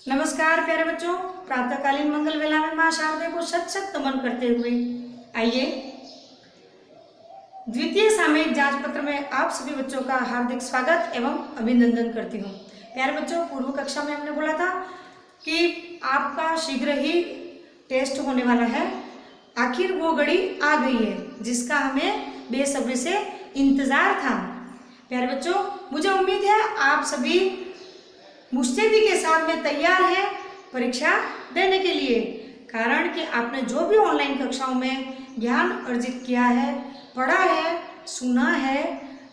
नमस्कार प्यारे बच्चों, प्रातःकालीन मंगल वेला में मां शारदे को शत शत नमन करते हुए आइए द्वितीय सामयिक जांच पत्र में आप सभी बच्चों का हार्दिक स्वागत एवं अभिनंदन करती हूँ। प्यारे बच्चों, पूर्व कक्षा में हमने बोला था कि आपका शीघ्र ही टेस्ट होने वाला है। आखिर वो घड़ी आ गई है जिसका हमें बेसब्री से इंतजार था। प्यारे बच्चों, मुझे उम्मीद है आप सभी मुस्तैदी के साथ में तैयार है परीक्षा देने के लिए। कारण कि आपने जो भी ऑनलाइन कक्षाओं में ज्ञान अर्जित किया है, पढ़ा है, सुना है,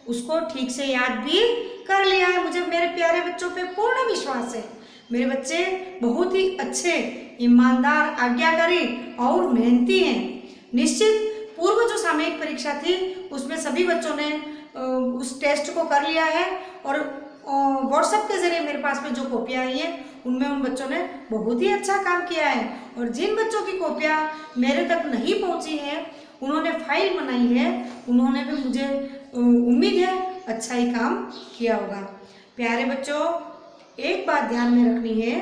उसको ठीक से याद भी कर लिया है। मुझे मेरे प्यारे बच्चों पे पूर्ण विश्वास है। मेरे बच्चे बहुत ही अच्छे, ईमानदार, आज्ञाकारी और मेहनती हैं। निश्चित पूर्व जो सामयिक परीक्षा थी उसमें सभी बच्चों ने उस टेस्ट को कर लिया है और व्हाट्सएप के जरिए मेरे पास में जो कॉपियाँ आई हैं उनमें उन बच्चों ने बहुत ही अच्छा काम किया है। और जिन बच्चों की कॉपियाँ मेरे तक नहीं पहुँची हैं, उन्होंने फाइल बनाई है, उन्होंने भी मुझे उम्मीद है अच्छा ही काम किया होगा। प्यारे बच्चों, एक बात ध्यान में रखनी है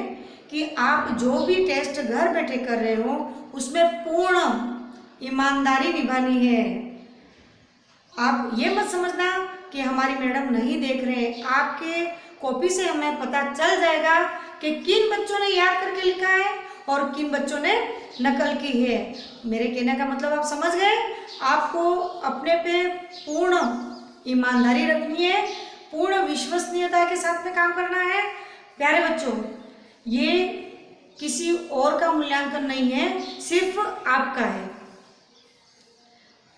कि आप जो भी टेस्ट घर बैठे कर रहे हो उसमें पूर्ण ईमानदारी निभानी है। आप ये मत समझना कि हमारी मैडम नहीं देख रहे हैं। आपके कॉपी से हमें पता चल जाएगा कि किन बच्चों ने याद करके लिखा है और किन बच्चों ने नकल की है। मेरे कहने का मतलब आप समझ गए। आपको अपने पे पूर्ण ईमानदारी रखनी है, पूर्ण विश्वसनीयता के साथ में काम करना है। प्यारे बच्चों, ये किसी और का मूल्यांकन नहीं है, सिर्फ आपका है।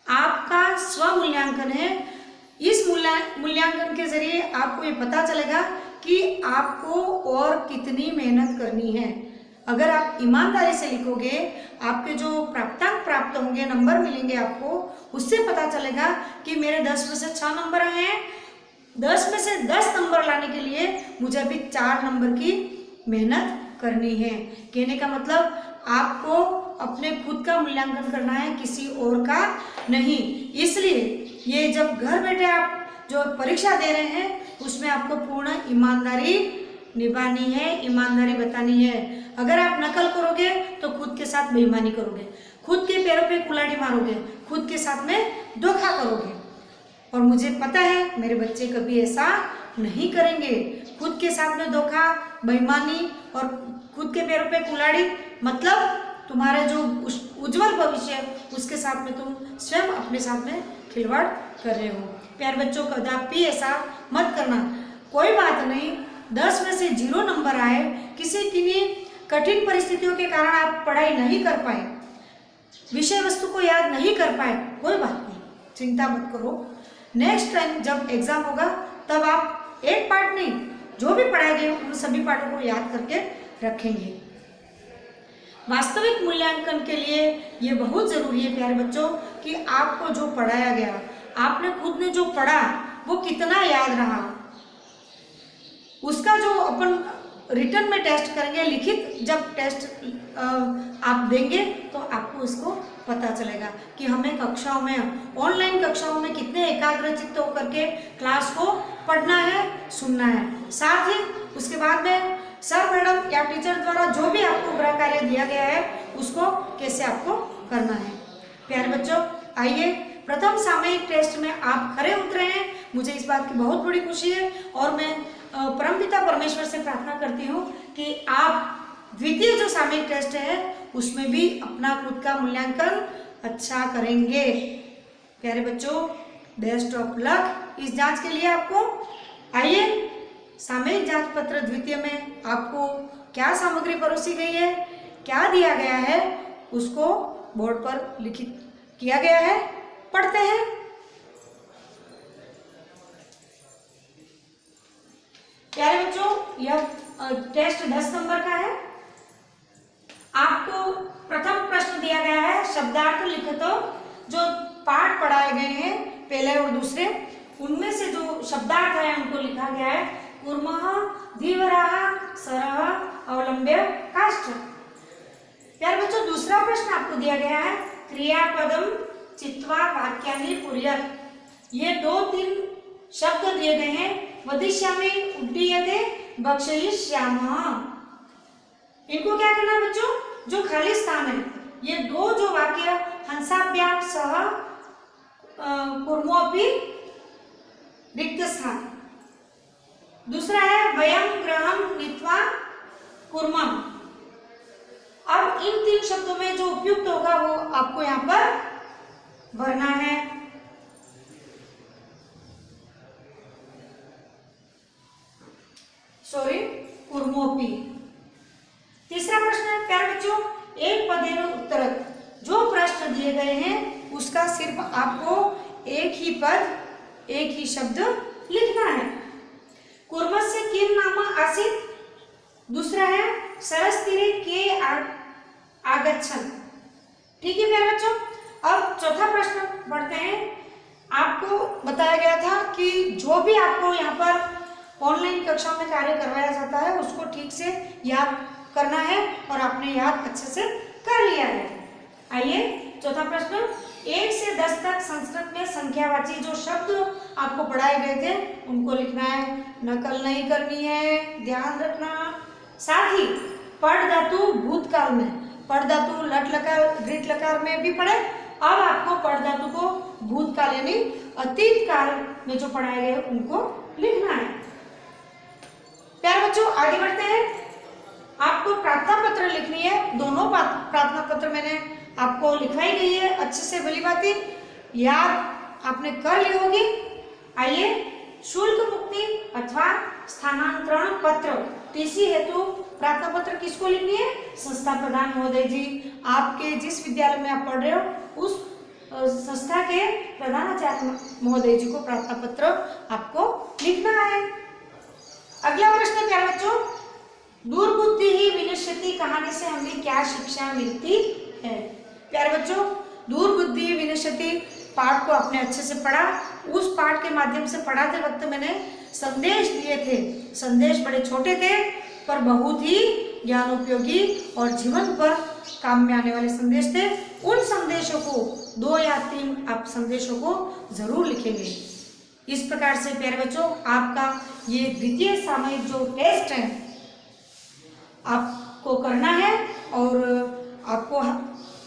आपका स्व मूल्यांकन है। इस मूल्यांकन के जरिए आपको ये पता चलेगा कि आपको और कितनी मेहनत करनी है। अगर आप ईमानदारी से लिखोगे, आपके जो प्राप्तांक प्राप्त होंगे, नंबर मिलेंगे आपको, उससे पता चलेगा कि मेरे 10 में से 6 नंबर आए हैं। 10 में से 10 नंबर लाने के लिए मुझे अभी 4 नंबर की मेहनत करनी है। कहने का मतलब आपको अपने खुद का मूल्यांकन करना है, किसी और का नहीं। इसलिए ये जब घर बैठे आप जो परीक्षा दे रहे हैं उसमें आपको पूर्ण ईमानदारी निभानी है, ईमानदारी बतानी है। अगर आप नकल करोगे तो खुद के साथ बेईमानी करोगे, खुद के पैरों पे कुल्हाड़ी मारोगे, खुद के साथ में धोखा करोगे। और मुझे पता है मेरे बच्चे कभी ऐसा नहीं करेंगे। खुद के साथ में धोखा, बेईमानी और खुद के पैरों पे कुल्हाड़ी मतलब तुम्हारा जो उज्जवल भविष्य है उसके साथ में तुम स्वयं अपने साथ में खिलवाड़ कर रहे हो। प्यारे बच्चों, कदापि ऐसा मत करना। कोई बात नहीं, 10 में से 0 नंबर आए, किसी किन्हीं कठिन परिस्थितियों के कारण आप पढ़ाई नहीं कर पाए, विषय वस्तु को याद नहीं कर पाए, कोई बात नहीं, चिंता मत करो। नेक्स्ट टाइम जब एग्जाम होगा तब आप एक पार्ट नहीं, जो भी पढ़ाए गए उन सभी पार्टों को याद करके रखेंगे। वास्तविक मूल्यांकन के लिए ये बहुत ज़रूरी है प्यारे बच्चों कि आपको जो पढ़ाया गया, आपने खुद ने जो पढ़ा वो कितना याद रहा। उसका जो अपन रिटर्न में टेस्ट करेंगे, लिखित जब टेस्ट आप देंगे तो आपको उसको पता चलेगा कि हमें कक्षाओं में, ऑनलाइन कक्षाओं में कितने एकाग्रचित्त होकर के क्लास को पढ़ना है, सुनना है। साथ ही उसके बाद में सर, मैडम या टीचर द्वारा जो भी आपको गृह कार्य दिया गया है उसको कैसे आपको करना है। प्यारे बच्चों, आइए, प्रथम सामयिक टेस्ट में आप खरे उतरे हैं, मुझे इस बात की बहुत बड़ी खुशी है। और मैं परमपिता परमेश्वर से प्रार्थना करती हूँ कि आप द्वितीय जो सामयिक टेस्ट है उसमें भी अपना खुद का मूल्यांकन अच्छा करेंगे। प्यारे बच्चों, बेस्ट ऑफ लक इस जांच के लिए आपको। आइए, सामयिक जांच पत्र द्वितीय में आपको क्या सामग्री परोसी गई है, क्या दिया गया है, उसको बोर्ड पर लिखित किया गया है, पढ़ते हैं। प्यारे बच्चों, यह टेस्ट 10 नंबर का है। आपको प्रथम प्रश्न दिया गया है, शब्दार्थ लिखितो। जो पाठ पढ़ाए गए हैं पहले और दूसरे, उनमें से जो शब्दार्थ है उनको लिखा गया है। कूर्मः, धीवरः, सरः, अवलंब्य, काष्ठ। प्यारे बच्चों, दूसरा प्रश्न आपको दिया गया है, क्रियापदम चित्वा वाक्यानि कुर्यात्। ये 2-3 शब्द दिए गए हैं। वदिष्यामि, उड्डीयते, भक्षयिष्यामः। इनको क्या करना है बच्चों, जो खाली स्थान है, ये दो जो वाक्य हंसाभ्याम सह कुर्मोऽपि रिक्त स्थान, दूसरा है वयम गृहं नीत्वा कुर्मः। अब इन तीन शब्दों में जो उपयुक्त होगा वो आपको यहाँ पर भरना है। सॉरी, कुर्मोऽपि। तीसरा प्रश्न है प्यारे बच्चों, एक पदेन उत्तरत्, जो प्रश्न दिए गए हैं उसका सिर्फ आपको एक ही पद, एक ही शब्द लिखना है। कुर्मस्य किम नाम आसीत्, दूसरा है सरस्तीरे के आगच्छन्। ठीक है प्यारे बच्चों, अब चौथा प्रश्न पढ़ते हैं। आपको बताया गया था कि जो भी आपको यहाँ पर ऑनलाइन कक्षा में कार्य करवाया जाता है उसको ठीक से याद करना है, और आपने याद अच्छे से कर लिया है। आइए चौथा प्रश्न, 1 से 10 तक संस्कृत में संख्यावाची जो शब्द आपको पढ़ाए गए थे उनको लिखना है, नकल नहीं करनी है, ध्यान रखना। साथ ही पढ़ धातु भूतकाल में, पढ़ धातु लट लकार दृढ़ लकार में भी पढ़े, अब आपको पढ़ धातु को भूतकाल यानी अतीत काल में जो पढ़ाए गए उनको लिखना है। प्यारे बच्चों आगे बढ़ते हैं। आपको प्रार्थना पत्र लिखनी है, दोनों प्रार्थना पत्र मैंने आपको लिखवाई गई है, अच्छे से भली बाती याद आपने कर ली होगी। आइए, शुल्क मुक्ति अथवा स्थानांतरण पत्र टीसी हेतु प्रार्थना पत्र किसको लिखनी है, संस्था प्रधान महोदय जी, आपके जिस विद्यालय में आप पढ़ रहे हो उस संस्था के प्रधानाचार्य महोदय जी को प्रार्थना पत्र आपको लिखना है। अगला प्रश्न प्यारे बच्चों, दुर्बुद्धि ही विनश्यति कहानी से हमें क्या शिक्षा मिलती है। प्यारे बच्चों, दुर्बुद्धि विनश्यति पाठ को आपने अच्छे से पढ़ा, उस पाठ के माध्यम से पढ़ाते वक्त मैंने संदेश दिए थे। संदेश बड़े छोटे थे पर बहुत ही ज्ञान उपयोगी और जीवन पर काम में आने वाले संदेश थे। उन संदेशों को 2 या 3 आप संदेशों को जरूर लिखेंगे। इस प्रकार से प्यारे बच्चों, आपका ये द्वितीय सामयिक जो टेस्ट है आपको करना है, और आपको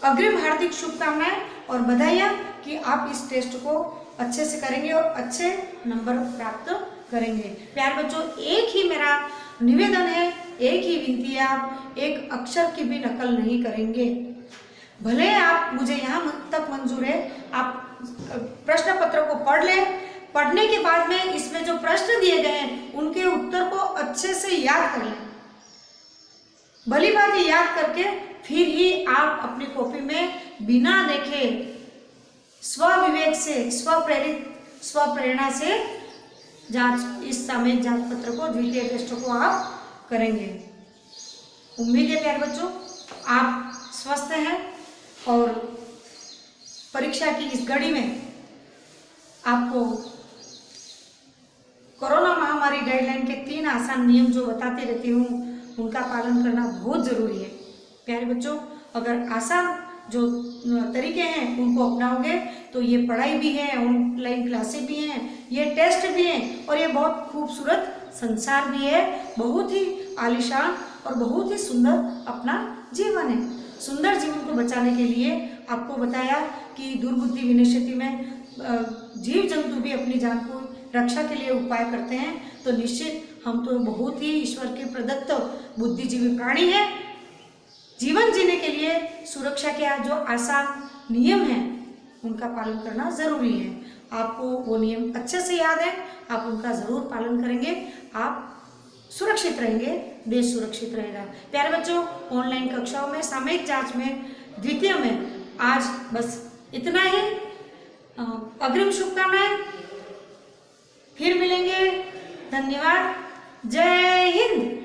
अग्रिम हार्दिक शुभकामनाएं और बधाइयाँ कि आप इस टेस्ट को अच्छे से करेंगे और अच्छे नंबर प्राप्त करेंगे। प्यारे बच्चों, एक ही मेरा निवेदन है, एक ही विनती है, आप एक अक्षर की भी नकल नहीं करेंगे। भले आप, मुझे यहाँ तक मंजूर है, आप प्रश्न पत्र को पढ़ लें, पढ़ने के बाद में इसमें जो प्रश्न दिए गए हैं उनके उत्तर को अच्छे से याद कर लें। भली बात याद करके फिर ही आप अपनी कॉपी में बिना देखे स्वविवेक से, स्वप्रेरणा से जांच, इस सामयिक जांच पत्र को, द्वितीय टेस्ट को आप करेंगे। उम्मीद है प्यारे बच्चों आप स्वस्थ हैं और परीक्षा की इस घड़ी में आपको कोरोना महामारी गाइडलाइन के 3 आसान नियम जो बताते रहती हूँ उनका पालन करना बहुत जरूरी है। प्यारे बच्चों, अगर आसान जो तरीके हैं उनको अपनाओगे तो ये पढ़ाई भी है, ऑनलाइन क्लासेस भी हैं, ये टेस्ट भी हैं, और ये बहुत खूबसूरत संसार भी है, बहुत ही आलीशान और बहुत ही सुंदर अपना जीवन है। सुंदर जीवन को बचाने के लिए आपको बताया कि दुर्बुद्धि विनश्यति में जीव जंतु भी अपनी जान को रक्षा के लिए उपाय करते हैं, तो निश्चित हम तो बहुत ही ईश्वर के प्रदत्त बुद्धिजीवी प्राणी हैं। जीवन जीने के लिए सुरक्षा के जो आसान नियम हैं उनका पालन करना जरूरी है। आपको वो नियम अच्छे से याद है, आप उनका जरूर पालन करेंगे, आप सुरक्षित रहेंगे, देश सुरक्षित रहेगा। प्यारे बच्चों, ऑनलाइन कक्षाओं में सामयिक जांच में द्वितीय में आज बस इतना ही। अग्रिम शुभकामनाएं, फिर मिलेंगे। धन्यवाद। जय हिंद।